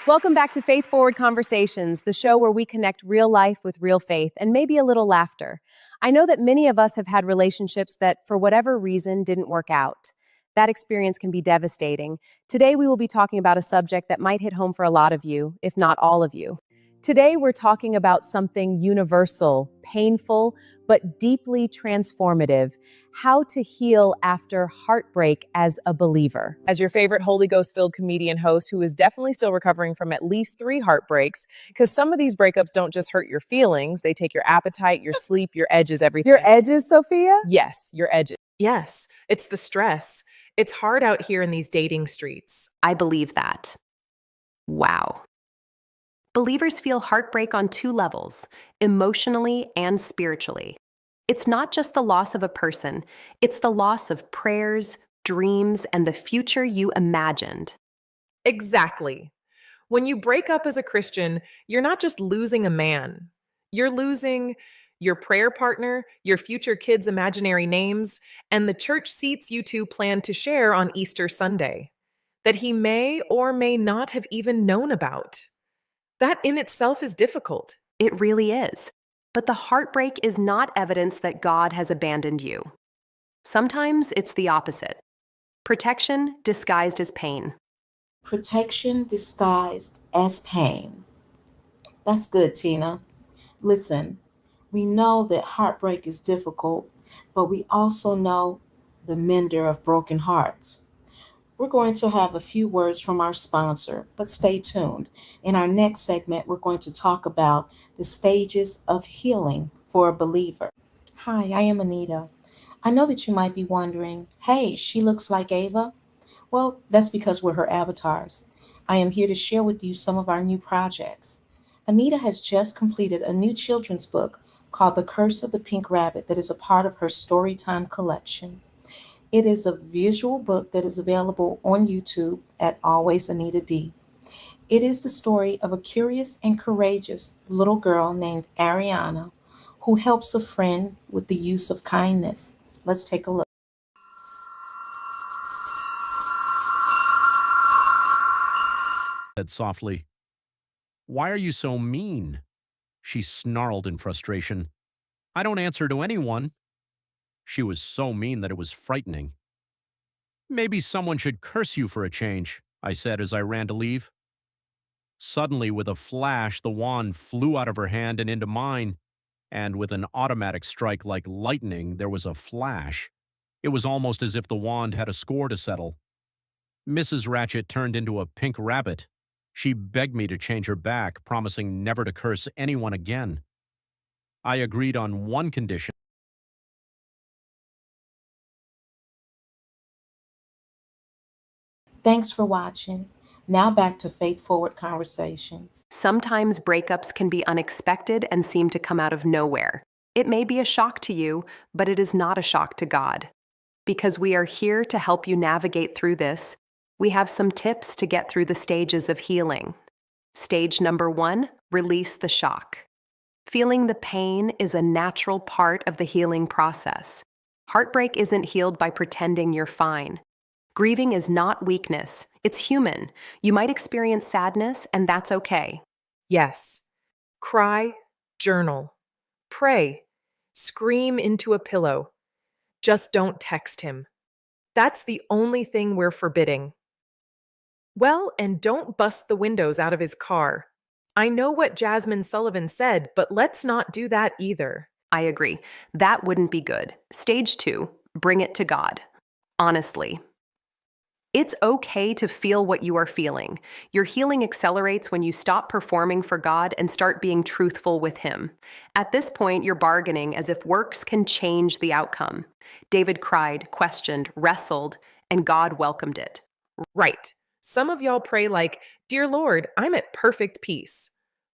Welcome back to Faith Forward Conversations, the show where we connect real life with real faith and maybe a little laughter. I know that many of us have had relationships that, for whatever reason, didn't work out. That experience can be devastating. Today, we will be talking about a subject that might hit home for a lot of you, if not all of you. Today, we're talking about something universal, painful, but deeply transformative: how to heal after heartbreak as a believer. As your favorite Holy Ghost-filled comedian host who is definitely still recovering from at least 3 heartbreaks, because some of these breakups don't just hurt your feelings, they take your appetite, your sleep, your edges, everything. Your edges, Sophia? Yes, your edges. Yes, it's the stress. It's hard out here in these dating streets. I believe that. Wow. Believers feel heartbreak on 2 levels, emotionally and spiritually. It's not just the loss of a person, it's the loss of prayers, dreams, and the future you imagined. Exactly. When you break up as a Christian, you're not just losing a man. You're losing your prayer partner, your future kids' imaginary names, and the church seats you two plan to share on Easter Sunday that he may or may not have even known about. That in itself is difficult. It really is. But the heartbreak is not evidence that God has abandoned you. Sometimes it's the opposite. Protection disguised as pain. Protection disguised as pain. That's good, Tina. Listen, we know that heartbreak is difficult, but we also know the mender of broken hearts. We're going to have a few words from our sponsor, but stay tuned. In our next segment, we're going to talk about the stages of healing for a believer. Hi, I am Anita. I know that you might be wondering, hey, she looks like Ava. Well, that's because we're her avatars. I am here to share with you some of our new projects. Anita has just completed a new children's book called The Curse of the Pink Rabbit that is a part of her Storytime collection. It is a visual book that is available on YouTube at Always Anita D. It is the story of a curious and courageous little girl named Ariana who helps a friend with the use of kindness. Let's take a look. Said softly, "Why are you so mean?" She snarled in frustration. "I don't answer to anyone." She was so mean that it was frightening. "Maybe someone should curse you for a change," I said as I ran to leave. Suddenly, with a flash, the wand flew out of her hand and into mine, and with an automatic strike like lightning, there was a flash. It was almost as if the wand had a score to settle. Mrs. Ratchet turned into a pink rabbit. She begged me to change her back, promising never to curse anyone again. I agreed on one condition. Thanks for watching. Now back to Faith Forward Conversations. Sometimes breakups can be unexpected and seem to come out of nowhere. It may be a shock to you, but it is not a shock to God. Because we are here to help you navigate through this, we have some tips to get through the stages of healing. Stage number 1, release the shock. Feeling the pain is a natural part of the healing process. Heartbreak isn't healed by pretending you're fine. Grieving is not weakness. It's human. You might experience sadness, and that's okay. Yes. Cry, journal, pray, scream into a pillow. Just don't text him. That's the only thing we're forbidding. Well, and don't bust the windows out of his car. I know what Jasmine Sullivan said, but let's not do that either. I agree. That wouldn't be good. Stage 2, bring it to God. Honestly. It's okay to feel what you are feeling. Your healing accelerates when you stop performing for God and start being truthful with Him. At this point, you're bargaining as if works can change the outcome. David cried, questioned, wrestled, and God welcomed it. Right. Some of y'all pray like, "Dear Lord, I'm at perfect peace."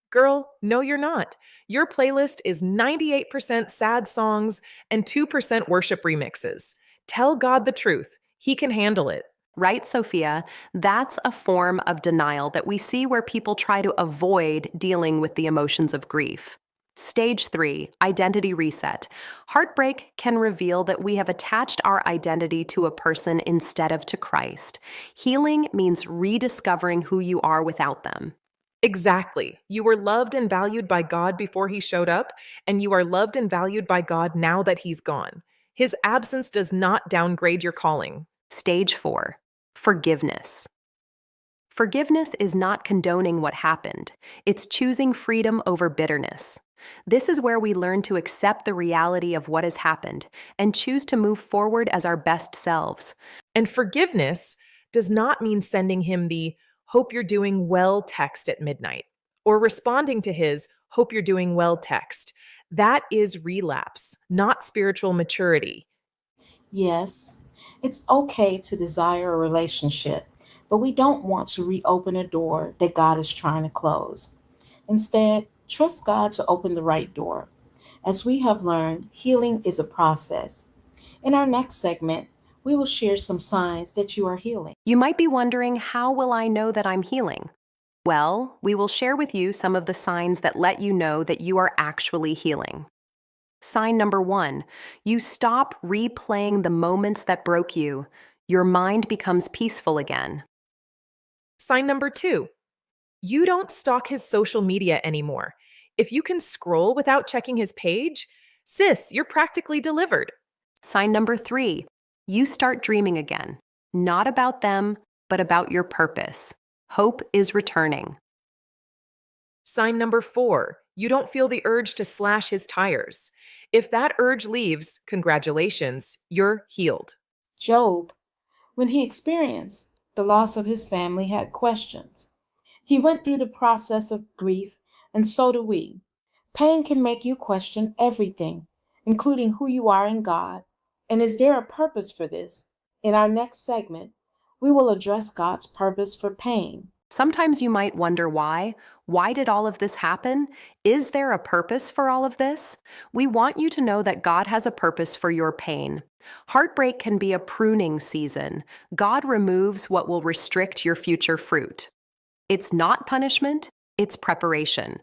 Girl, no, you're not. Your playlist is 98% sad songs and 2% worship remixes. Tell God the truth. He can handle it. Right, Sophia? That's a form of denial that we see where people try to avoid dealing with the emotions of grief. Stage 3, identity reset. Heartbreak can reveal that we have attached our identity to a person instead of to Christ. Healing means rediscovering who you are without them. Exactly. You were loved and valued by God before he showed up, and you are loved and valued by God now that he's gone. His absence does not downgrade your calling. Stage 4. Forgiveness. Forgiveness is not condoning what happened. It's choosing freedom over bitterness. This is where we learn to accept the reality of what has happened and choose to move forward as our best selves. And forgiveness does not mean sending him the hope you're doing well text at midnight or responding to his hope you're doing well text. That is relapse, not spiritual maturity. Yes, it's okay to desire a relationship, but we don't want to reopen a door that God is trying to close. Instead, trust God to open the right door. As we have learned, healing is a process. In our next segment, we will share some signs that you are healing. You might be wondering, how will I know that I'm healing? Well, we will share with you some of the signs that let you know that you are actually healing. Sign number 1, you stop replaying the moments that broke you. Your mind becomes peaceful again. Sign number 2, you don't stalk his social media anymore. If you can scroll without checking his page, sis, you're practically delivered. Sign number 3, you start dreaming again. Not about them, but about your purpose. Hope is returning. Sign number 4, you don't feel the urge to slash his tires. If that urge leaves, congratulations, you're healed. Job, when he experienced the loss of his family, had questions. He went through the process of grief, and so do we. Pain can make you question everything, including who you are in God. And is there a purpose for this? In our next segment, we will address God's purpose for pain. Sometimes you might wonder why. Why did all of this happen? Is there a purpose for all of this? We want you to know that God has a purpose for your pain. Heartbreak can be a pruning season. God removes what will restrict your future fruit. It's not punishment, it's preparation.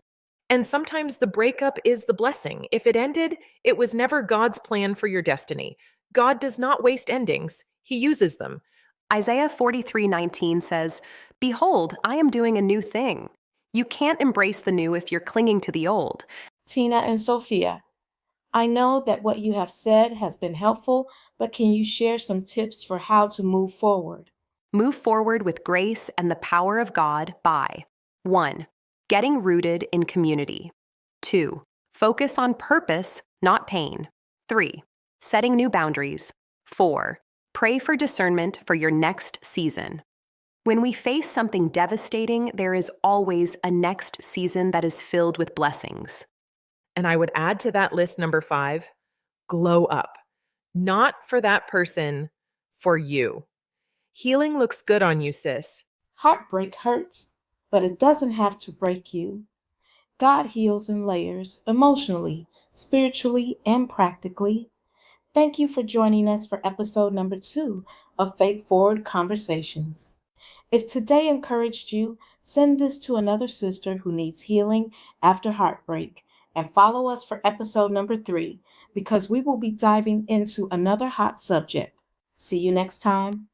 And sometimes the breakup is the blessing. If it ended, it was never God's plan for your destiny. God does not waste endings, he uses them. Isaiah 43:19 says, "Behold, I am doing a new thing." You can't embrace the new if you're clinging to the old. Tina and Sophia, I know that what you have said has been helpful, but can you share some tips for how to move forward? Move forward with grace and the power of God by 1. Getting rooted in community. 2. Focus on purpose, not pain. 3. Setting new boundaries. 4. Pray for discernment for your next season. When we face something devastating, there is always a next season that is filled with blessings. And I would add to that list number 5, glow up. Not for that person, for you. Healing looks good on you, sis. Heartbreak hurts, but it doesn't have to break you. God heals in layers, emotionally, spiritually, and practically. Thank you for joining us for episode number 2 of Faith Forward Conversations. If today encouraged you, send this to another sister who needs healing after heartbreak, and follow us for episode number 3 because we will be diving into another hot subject. See you next time.